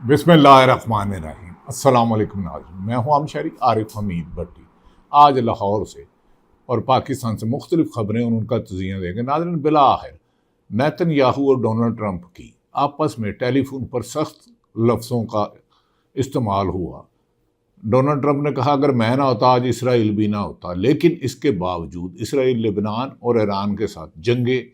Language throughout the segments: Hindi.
बिस्मिल्लाहिर्रहमानिर्रहीम। अस्सलाम वालेकुम नाज़रीन, मैं हूँ आमशरी आरिफ हमीद भट्टी। आज लाहौर से और पाकिस्तान से मुख्तलिफ खबरें और उनका तजिया देंगे। नाज़रीन, बिला आखिर नेतन्याहू और डोनाल्ड ट्रंप की आपस में टेलीफोन पर सख्त लफ्ज़ों का इस्तेमाल हुआ। डोनाल्ड ट्रंप ने कहा अगर मैं ना होता आज इसराइल भी ना होता, लेकिन इसके बावजूद इसराइल लेबनान और ईरान के साथ जंगे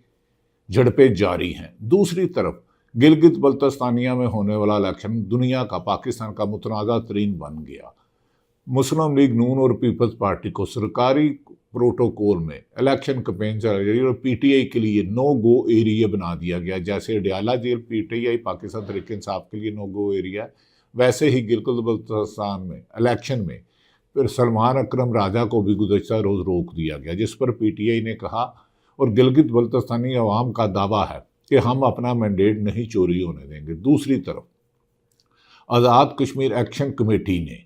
झड़पें जारी हैं। दूसरी तरफ गिलगित बल्तिस्तानिया में होने वाला इलेक्शन दुनिया का पाकिस्तान का मुतनाज़ा तरीन बन गया। मुस्लिम लीग नून और पीपल्स पार्टी को सरकारी प्रोटोकॉल में इलेक्शन कैंपेन चलाई रही और पीटीआई के लिए नो गो एरिया बना दिया गया। जैसे डयाला जेल पीटीआई पाकिस्तान तहरीक इंसाफ के लिए नो गो एरिया, वैसे ही गिलगित बल्तिस्तान में इलेक्शन में फिर सलमान अकरम राजा को भी गुज़श्ता रोज़ रोक दिया गया, जिस पर पीटीआई ने कहा और गिलगित बल्तिस्तानी अवाम का दावा है कि हम अपना मैंडेट नहीं चोरी होने देंगे। दूसरी तरफ आज़ाद कश्मीर एक्शन कमेटी ने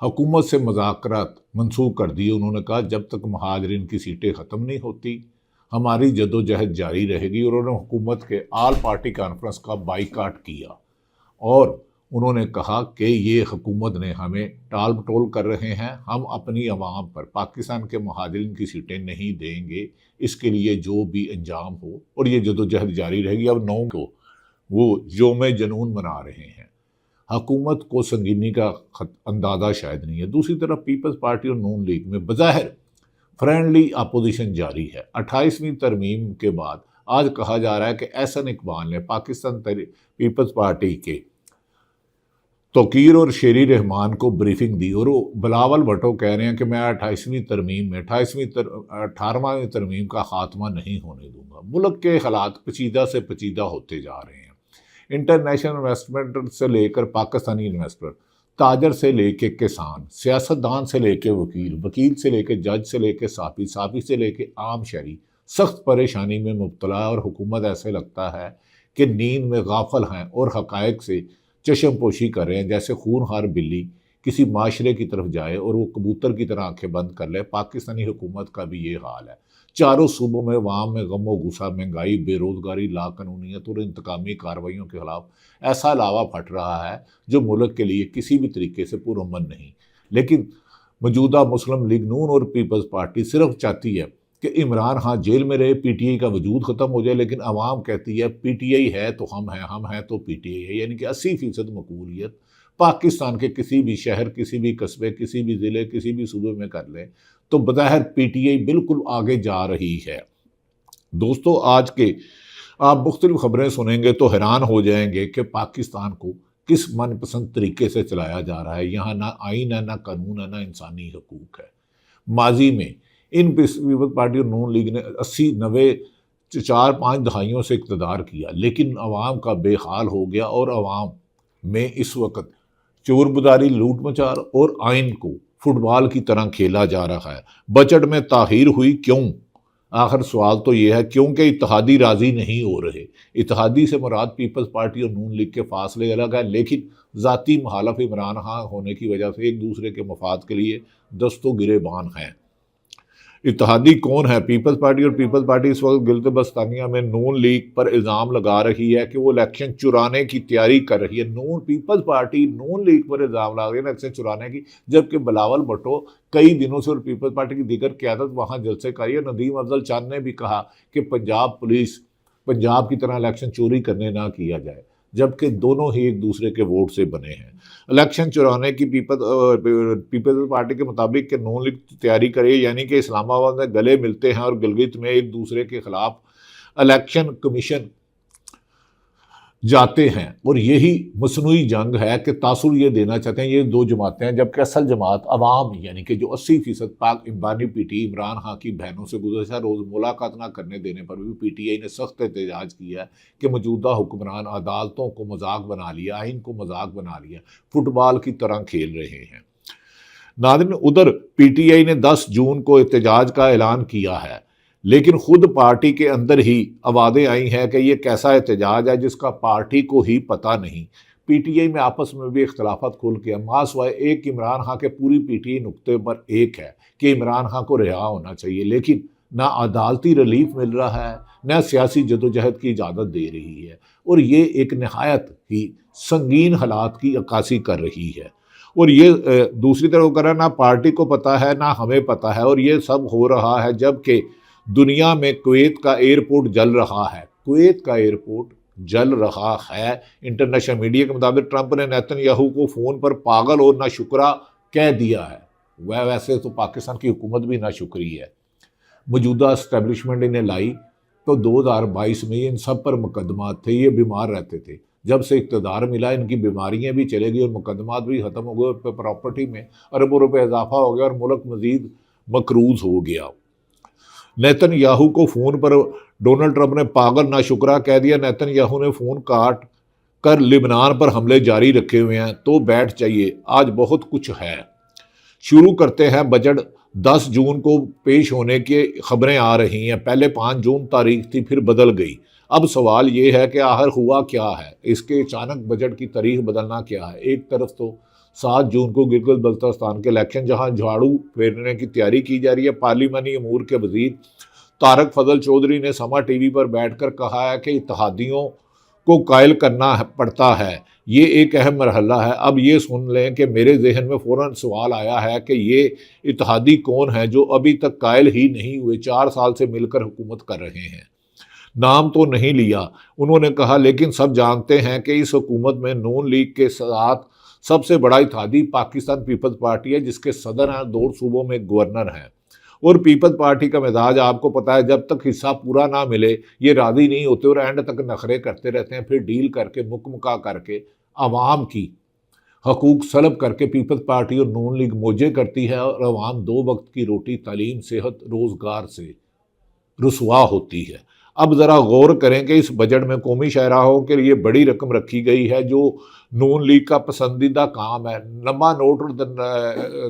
हुकूमत से मुज़ाकरात मनसूख कर दिए। उन्होंने कहा जब तक महाजरीन की सीटें ख़त्म नहीं होती हमारी जदोजहद जारी रहेगी और उन्होंने हुकूमत के आल पार्टी कॉन्फ्रेंस का बाइकाट किया और उन्होंने कहा कि ये हुकूमत ने हमें टाल मटोल कर रहे हैं, हम अपनी आवाम पर पाकिस्तान के महाजरीन की सीटें नहीं देंगे, इसके लिए जो भी अंजाम हो और ये जदोजहद जारी रहेगी। अब 9 को वो योम जनून मना रहे हैं। हुकूमत को संगीनी का अंदाज़ा शायद नहीं है। दूसरी तरफ पीपल्स पार्टी और नून लीग में बज़ाहिर फ्रेंडली अपोजिशन जारी है। 28वीं तरमीम के बाद आज कहा जा रहा है कि एहसन इकबाल ने पाकिस्तान पीपल्स पार्टी के तोकीर और शेरी रहमान को ब्रीफिंग दी और वो बिलावल भुट्टो कह रहे हैं कि मैं 28वीं तरमीम में 18वीं तरमीम का खात्मा नहीं होने दूंगा। मुल्क के हालात पेचीदा से पेचीदा होते जा रहे हैं। इंटरनेशनल इन्वेस्टमेंट से लेकर पाकिस्तानी इन्वेस्टर, ताजर से लेकर किसान, सियासतदान से लेकर वकील, वकील से लेकर जज से लेकर साफी, साफी से लेकर आम शहरी सख्त परेशानी में मुब्तला है और हुकूमत ऐसे लगता है कि नींद में गाफिल हैं और हकायक से चश्म पोशी कर रहे हैं। जैसे खूनहार बिल्ली किसी माशरे की तरफ जाए और वो कबूतर की तरह आंखें बंद कर ले। पाकिस्तानी हुकूमत का भी ये हाल है। चारों सूबों में अवाम में गम व गुस्सा, महंगाई, बेरोज़गारी, लाकानूनीत और इंतकामी कार्रवाइयों के खिलाफ ऐसा लावा फट रहा है जो मुल्क के लिए किसी भी तरीके से पुरअमन नहीं। लेकिन मौजूदा मुस्लिम लीग नून और पीपल्स पार्टी सिर्फ चाहती है कि इमरान खान जेल में रहे, पीटीआई का वजूद ख़त्म हो जाए, लेकिन अवाम कहती है पीटीआई है तो हम हैं तो पीटीआई है। यानी कि 80% मकबूलियत पाकिस्तान के किसी भी शहर, किसी भी कस्बे, किसी भी ज़िले, किसी भी सूबे में कर लें तो बज़ाहिर पीटीआई बिल्कुल आगे जा रही है। दोस्तों, आज के आप मुख्तलिफ खबरें सुनेंगे तो हैरान हो जाएंगे कि पाकिस्तान को किस मनपसंद तरीके से चलाया जा रहा है। यहाँ ना आइन है, ना कानून है, ना इंसानी हकूक़ है। माजी में इन पीपल्स पार्टी और नून लीग ने 80-90 4-5 दहाइयों से इक़्तिदार किया, लेकिन अवाम का बेहाल हो गया और अवाम में इस वक्त चोरबदारी, लूट मचार और आइन को फुटबॉल की तरह खेला जा रहा है। बजट में ताख़ीर हुई क्यों? आखिर सवाल तो ये है क्योंकि इत्तेहादी राज़ी नहीं हो रहे। इत्तेहादी से मुराद पीपल्स पार्टी और नून लीग के फासले अलग है, लेकिन ज़ाती मुखालिफ इमरान खान होने की वजह से एक दूसरे के मफाद के लिए दस्तों गिरेबान हैं। इत्तेहादी कौन है? पीपल्स पार्टी। और पीपल्स पार्टी इस वक्त गिलगित बल्तिस्तानिया में नून लीग पर इल्ज़ाम लगा रही है कि वो इलेक्शन चुराने की तैयारी कर रही है। पीपल्स पार्टी नून लीग पर इल्ज़ाम लगा रही है इलेक्शन चुराने की, जबकि बिलावल भुट्टो कई दिनों से और पीपल्स पार्टी की दीगर क़यादत वहाँ जलसे कर रही है। नदीम अफजल चंद ने भी कहा कि पंजाब पुलिस पंजाब की तरह इलेक्शन चोरी करने ना किया जाए, जबकि दोनों ही एक दूसरे के वोट से बने हैं। इलेक्शन चुराने की पीपल्स पार्टी के मुताबिक कि नून लीग तैयारी करे, यानी कि इस्लामाबाद में गले मिलते हैं और गिलगित में एक दूसरे के खिलाफ इलेक्शन कमीशन जाते हैं और यही मसनूई जंग है कि तासुर ये देना चाहते हैं ये दो जमातें हैं, जबकि असल जमात अवाम यानी कि जो 80% पाक इमरानी पीटी इमरान खान की बहनों से गुज़श्ता रोज़ मुलाकात ना करने देने पर भी पीटीआई ने सख्त एहतजाज किया है कि मौजूदा हुक्मरान अदालतों को मजाक बना लिया, आइन को मजाक बना लिया, फुटबॉल की तरह खेल रहे हैं। नाज़रीन, उधर पीटीआई ने 10 जून को एहतजाज का ऐलान किया है, लेकिन खुद पार्टी के अंदर ही आवाज़ें आई हैं कि ये कैसा एहतजाज है जिसका पार्टी को ही पता नहीं। पीटीआई में आपस में भी इख्तलाफात खुल के मासवाए एक इमरान खान के पूरी पीटीआई नुक्ते पर एक है कि इमरान खान को रिहा होना चाहिए, लेकिन ना अदालती रिलीफ मिल रहा है, ना सियासी जदोजहद की इजाज़त दे रही है। और ये एक नहायत ही संगीन हालात की अक्कासी कर रही है। और ये दूसरी तरफ करा ना पार्टी को पता है ना हमें पता है, और ये सब हो रहा है जबकि दुनिया में कुवैत का एयरपोर्ट जल रहा है। कुवैत का एयरपोर्ट जल रहा है। इंटरनेशनल मीडिया के मुताबिक ट्रंप ने नेतन्याहू को फ़ोन पर पागल और नाशुक्रा कह दिया है। वह वैसे तो पाकिस्तान की हुकूमत भी नाशुक्री है। मौजूदा इस्टेब्लिशमेंट इन्हें लाई तो 2022 में इन सब पर मुकदमात थे, ये बीमार रहते थे। जब से इक़्तिदार मिला इनकी बीमारियां भी चले गई और मुकदमात भी ख़त्म हो गए, प्रॉपर्टी में अरबों रुपए इजाफा हो गया और मुल्क मज़ीद मकरूज हो गया। नेतन्याहू को फ़ोन पर डोनाल्ड ट्रंप ने पागल नाशुक्रा कह दिया। नेतन्याहू ने फ़ोन काट कर लिबनान पर हमले जारी रखे हुए हैं, तो बैठ जाइए, आज बहुत कुछ है। शुरू करते हैं बजट। 10 जून को पेश होने की खबरें आ रही हैं। पहले 5 जून तारीख थी, फिर बदल गई। अब सवाल ये है कि आखिर हुआ क्या है, इसके अचानक बजट की तारीख बदलना क्या है। एक तरफ तो 7 जून को गिलगित बल्तिस्तान के इलेक्शन, जहां झाड़ू फेरने की तैयारी की जा रही है। पार्लिमानी अमूर के वजीर तारक फजल चौधरी ने समा टीवी पर बैठकर कहा है कि इत्तेहादियों को कायल करना पड़ता है, ये एक अहम मरहला है। अब ये सुन लें कि मेरे जहन में फ़ौरन सवाल आया है कि ये इत्तेहादी कौन है जो अभी तक कायल ही नहीं हुए, 4 साल से मिलकर हुकूमत कर रहे हैं। नाम तो नहीं लिया उन्होंने कहा, लेकिन सब जानते हैं कि इस हुकूमत में नून लीग के साथ सबसे बड़ा इत्तेहादी पाकिस्तान पीपल्स पार्टी है, जिसके सदर हैं, 2 सूबों में गवर्नर हैं। और पीपल्स पार्टी का मिजाज आपको पता है, जब तक हिस्सा पूरा ना मिले ये राज़ी नहीं होते और एंड तक नखरे करते रहते हैं। फिर डील करके मुकमुका करके आवाम की हकूक सलब करके पीपल्स पार्टी और नून लीग मौजे करती है और आवाम 2 वक्त की रोटी, तालीम, सेहत, रोज़गार से रुसवा होती है। अब ज़रा गौर करें कि इस बजट में कौमी शाहराहों के लिए बड़ी रकम रखी गई है, जो नून लीग का पसंदीदा काम है। लंबा नोट और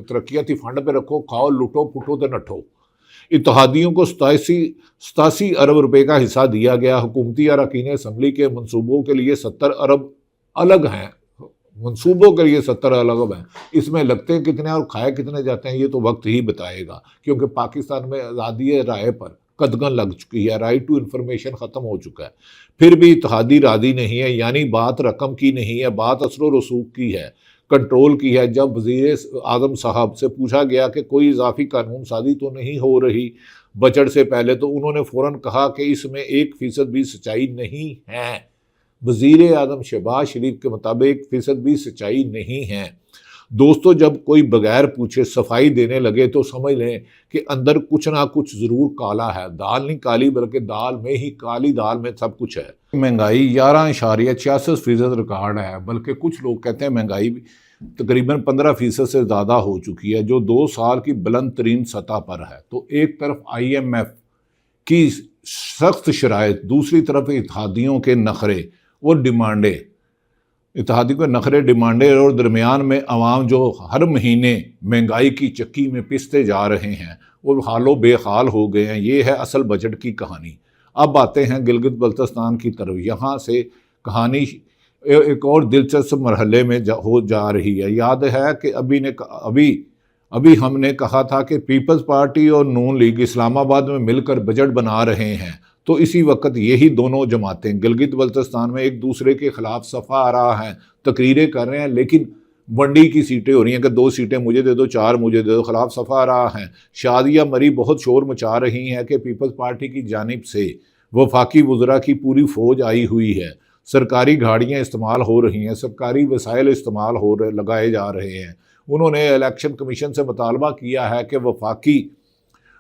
तरक्याती फंड पे रखो, खाओ, लुटो, फुटो तो नठो। इत्तेहादियों को 87 अरब रुपए का हिस्सा दिया गया। हुकूमती अरकान असम्बली के मनसूबों के लिए 70 अरब अलग हैं। मनसूबों के लिए 70 अलग हैं। इसमें लगते कितने और खाए कितने जाते हैं ये तो वक्त ही बताएगा, क्योंकि पाकिस्तान में आज़ादी राय पर कदगन लग चुकी है, राइट टू इन्फॉर्मेशन ख़त्म हो चुका है। फिर भी इत्तेहादी राज़ी नहीं है, यानी बात रकम की नहीं है, बात असर रसूख की है, कंट्रोल की है। जब वज़ीर आज़म साहब से पूछा गया कि कोई इजाफी कानून साजी तो नहीं हो रही बजट से पहले, तो उन्होंने फ़ौरन कहा कि इसमें 1% भी सच्चाई नहीं है। वज़ीर आज़म शहबाज शरीफ के मुताबिक 1% भी सच्चाई नहीं है। दोस्तों, जब कोई बगैर पूछे सफाई देने लगे तो समझ लें कि अंदर कुछ ना कुछ ज़रूर काला है। दाल नहीं काली, बल्कि दाल में ही, काली दाल में सब कुछ है। महंगाई 11.66% रिकॉर्ड है, बल्कि कुछ लोग कहते हैं महंगाई तकरीबन 15% से ज़्यादा हो चुकी है, जो 2 साल की बुलंद तरीन सतह पर है। तो एक तरफ IMF की सख्त शराइत, दूसरी तरफ इत्तेहादियों के नखरे और डिमांडें, इत्तेहादी को नखरे, डिमांडें, और दरमियान में अवाम जो हर महीने महंगाई की चक्की में पिसते जा रहे हैं और हालो बेहाल हो गए हैं। ये है असल बजट की कहानी। अब आते हैं गिलगित बल्तिस्तान की तरफ। यहाँ से कहानी एक और दिलचस्प मरहले में हो जा रही है। याद है कि अभी हमने कहा था कि पीपल्स पार्टी और नून लीग इस्लामाबाद में मिलकर बजट बना रहे हैं, तो इसी वक्त यही दोनों जमातें गिलगित बल्तिस्तान में एक दूसरे के खिलाफ सफ़ा आ रहा हैं, तकरीरें कर रहे हैं, लेकिन वंडी की सीटें हो रही हैं कि 2 सीटें मुझे दे दो, 4 मुझे दे दो, खिलाफ सफ़ा आ रहा है। शादिया मरी बहुत शोर मचा रही हैं कि पीपल्स पार्टी की जानिब से वफाकी वज़रा की पूरी फ़ौज आई हुई है, सरकारी गाड़ियाँ इस्तेमाल हो रही हैं, सरकारी वसाइल इस्तेमाल लगाए जा रहे हैं। उन्होंने इलेक्शन कमीशन से मुतालबा किया है कि वफाकी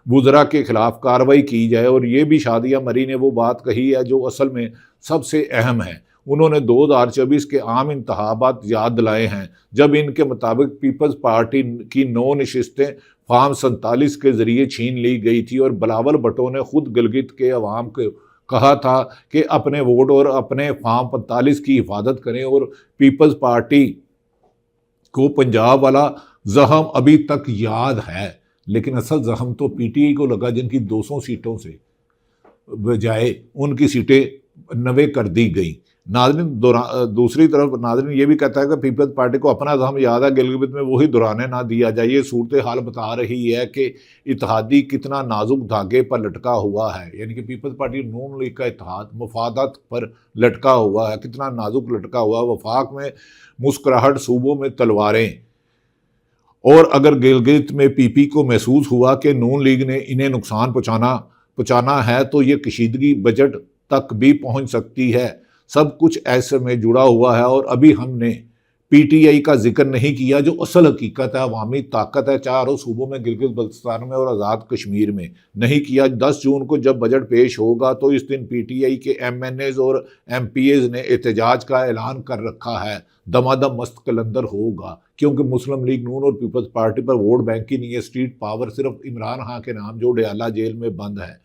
वज़रा के ख़िलाफ़ कार्रवाई की जाए। और ये भी शादिया मरी ने वो बात कही है जो असल में सबसे अहम है। उन्होंने 2024 के आम इंतखाबात याद दिलाए हैं, जब इनके मुताबिक पीपल्स पार्टी की 9 नशिस्तें फार्म 47 के ज़रिए छीन ली गई थी और बिलावल भुट्टो ने खुद गिलगित के अवाम को कहा था कि अपने वोट और अपने फार्म 45 की हिफाजत करें। और पीपल्स पार्टी को पंजाब वाला जख्म अभी तक याद है, लेकिन असल जख्म तो PTI को लगा, जिनकी 200 सीटों से बजाय उनकी सीटें 90 कर दी गई। नाज़रीन दूसरी तरफ नाज़रीन ये भी कहता है कि पीपल्स पार्टी को अपना दम याद है, गिलगित में वही दोहराने ना दिया जाए। ये सूरत हाल बता रही है कि इत्तेहादी कितना नाजुक धागे पर लटका हुआ है, यानी कि पीपल्स पार्टी नून लीग का इत्तेहाद मफादात पर लटका हुआ है, कितना नाजुक लटका हुआ है। वफाक में मुस्कुराहट, सूबों में तलवारें। और अगर गिलगित में पीपी को महसूस हुआ कि नून लीग ने इन्हें नुकसान पहुँचाना है तो ये कशीदगी बजट तक भी पहुँच सकती है। सब कुछ ऐसे में जुड़ा हुआ है। और अभी हमने पीटीआई का जिक्र नहीं किया, जो असल हकीकत है, अवामी ताकत है चारों सूबों में, गिलगित बल्तिस्तान में और आज़ाद कश्मीर में नहीं किया। 10 जून को जब बजट पेश होगा तो इस दिन पीटीआई के एमएनएज और एमपीएज ने एहतजाज का ऐलान कर रखा है। दमादम मस्त कलंदर होगा, क्योंकि मुस्लिम लीग नून और पीपल्स पार्टी पर वोट बैंक ही नहीं है, स्ट्रीट पावर सिर्फ इमरान खान के नाम, जो डयाला जेल में बंद है।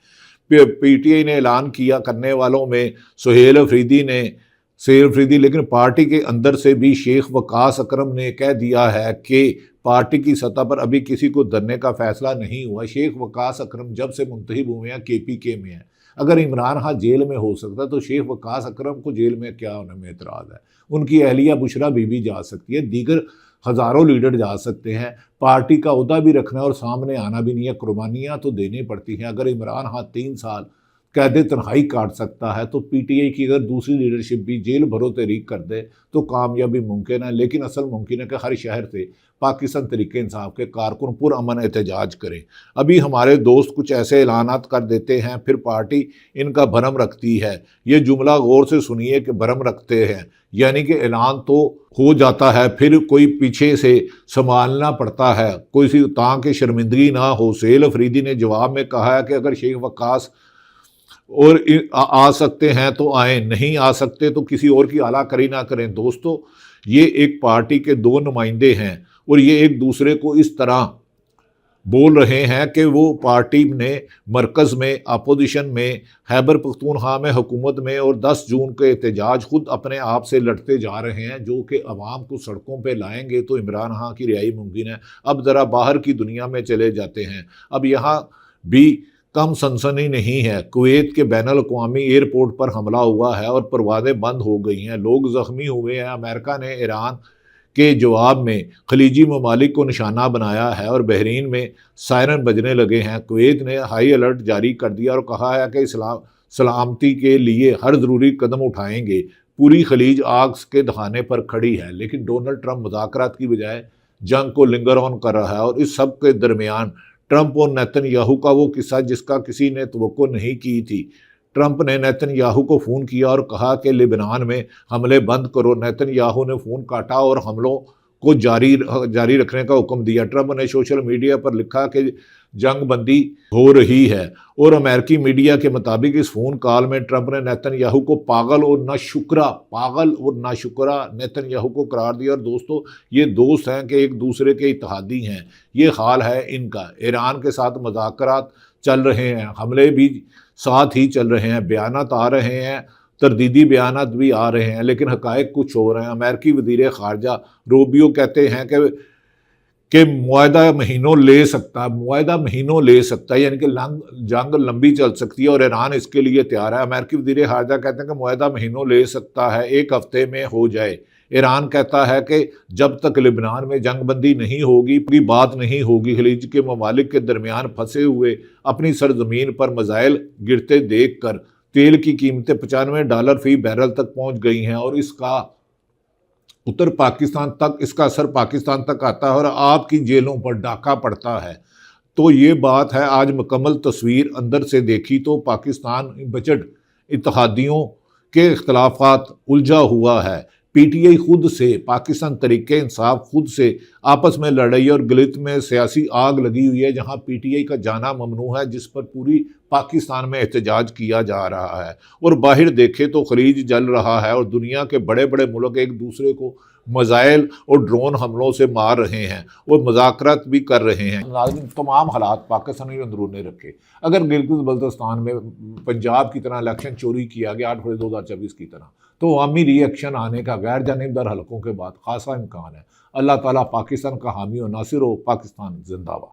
पीटीआई ने ऐलान किया करने वालों में सुहेल अफरीदी, लेकिन पार्टी के अंदर से भी शेख वकास अकरम ने कह दिया है कि पार्टी की सतह पर अभी किसी को धरने का फैसला नहीं हुआ। शेख वकास अकरम जब से मुंतखब हुए हैं केपीके में है। अगर इमरान खान जेल में हो सकता तो शेख वकास अकरम को जेल में क्या होने में एतराज़ है। उनकी अहलिया बुशरा बीबी जा सकती है, दीगर हज़ारों लीडर जा सकते हैं। पार्टी का ओहदा भी रखना और सामने आना भी नहीं है, कुर्बानियाँ तो देनी पड़ती हैं। अगर इमरान खान 3 साल कैद तन्हाई काट सकता है तो पीटीआई की अगर दूसरी लीडरशिप भी जेल भरो तहरीक कर दे तो कामयाबी मुमकिन है। लेकिन असल मुमकिन है कि हर शहर से पाकिस्तान तरीके इंसाफ के कारकुन पुरअमन एहतजाज करें। अभी हमारे दोस्त कुछ ऐसे ऐलानात कर देते हैं, फिर पार्टी इनका भरम रखती है। ये जुमला गौर से सुनिए कि भरम रखते हैं, यानी कि ऐलान तो हो जाता है, फिर कोई पीछे से संभालना पड़ता है, कोई सी ताकि शर्मिंदगी ना हो। सुहेल अफरीदी ने जवाब में कहा है कि अगर शेख वकास और आ सकते हैं तो आए, नहीं आ सकते तो किसी और की आलाकरी ना करें। दोस्तों, ये एक पार्टी के 2 नुमाइंदे हैं और ये एक दूसरे को इस तरह बोल रहे हैं कि वो पार्टी ने मरकज़ में, अपोजिशन में, खैबर पख्तूनख्वा में, हुकूमत में, और 10 जून के एहतजाज खुद अपने आप से लड़ते जा रहे हैं, जो कि अवाम को सड़कों पे लाएंगे तो इमरान खान की रिहाई मुमकिन है। अब ज़रा बाहर की दुनिया में चले जाते हैं। अब यहाँ भी कम सनसनी नहीं है। कुवैत के बैनुल अक़वामी एयरपोर्ट पर हमला हुआ है और परवाज़ें बंद हो गई हैं, लोग ज़ख्मी हुए हैं। अमेरिका ने ईरान के जवाब में खलीजी ममालिक को निशाना बनाया है और बहरीन में सायरन बजने लगे हैं। कुवैत ने हाई अलर्ट जारी कर दिया और कहा है कि सलामती के लिए हर ज़रूरी कदम उठाएंगे। पूरी खलीज आग के दहाने पर खड़ी है, लेकिन डोनाल्ड ट्रंप मुज़ाकरात की बजाय जंग को लिंगर ऑन कर रहा है। और इस सब के दरमियान ट्रंप और नेतन्याहू का वो किस्सा जिसका किसी ने तवक्को नहीं की थी। ट्रंप ने नेतन्याहू को फ़ोन किया और कहा कि लेबनान में हमले बंद करो। नेतन्याहू ने फ़ोन काटा और हमलों को जारी रखने का हुक्म दिया। ट्रंप ने सोशल मीडिया पर लिखा कि जंग बंदी हो रही है। और अमेरिकी मीडिया के मुताबिक इस फ़ोन कॉल में ट्रंप ने नेतन्याहू को पागल और नाशुक्रा नेतन्याहू को करार दिया। और दोस्तों, ये दोस्त हैं कि एक दूसरे के इत्तेहादी हैं। ये हाल है इनका। ईरान के साथ मुज़ाकरात चल रहे हैं, हमले भी साथ ही चल रहे हैं, बयानात आ रहे हैं, तरदीदी बयानात भी आ रहे हैं, लेकिन हक़ाइक़ कुछ हो रहे हैं। अमेरिकी वज़ीर ख़ारजा रूबियो कहते हैं कि मुआहदा महीनों ले सकता है, यानी कि जंग लंबी चल सकती है और ईरान इसके लिए तैयार है। अमेरिकी वज़ीर ख़ारजा कहते हैं कि मुआहदा महीनों ले सकता है, 1 हफ्ते में हो जाए। ईरान कहता है कि जब तक लेबनान में जंगबंदी नहीं होगी, पूरी बात नहीं होगी। खलीज के ममालिक के दरमियान फंसे हुए अपनी सरजमीन पर मज़ाइल गिरते देख कर तेल की कीमतें $95 फी बैरल तक पहुँच गई हैं और इसका असर पाकिस्तान तक आता है और आपकी जेलों पर डाका पड़ता है। तो ये बात है। आज मुकम्मल तस्वीर अंदर से देखी तो पाकिस्तान बजट इत्तेहादियों के इख्तलाफात उलझा हुआ है। पीटीआई खुद से, पाकिस्तान तरीके इंसाफ खुद से आपस में लड़ रही है और गिलगित में सियासी आग लगी हुई है, जहां पीटीआई का जाना ममनू है, जिस पर पूरी पाकिस्तान में एहतजाज किया जा रहा है। और बाहर देखे तो खलीज जल रहा है और दुनिया के बड़े बड़े मुल्क एक दूसरे को मिसाइल और ड्रोन हमलों से मार रहे हैं और मुज़ाकरात भी कर रहे हैं। तमाम हालात पाकिस्तानी अंदरूनी रखे। अगर गिलगित बल्तिस्तान में पंजाब की तरह इलेक्शन चोरी किया गया 8 फरवरी 2024 की तरह, तो अवामी रिएक्शन आने का गैर जानिबदार हलकों के बाद खासा इम्कान है। अल्लाह ताला पाकिस्तान का हामी और नासिर हो। पाकिस्तान जिंदाबाद।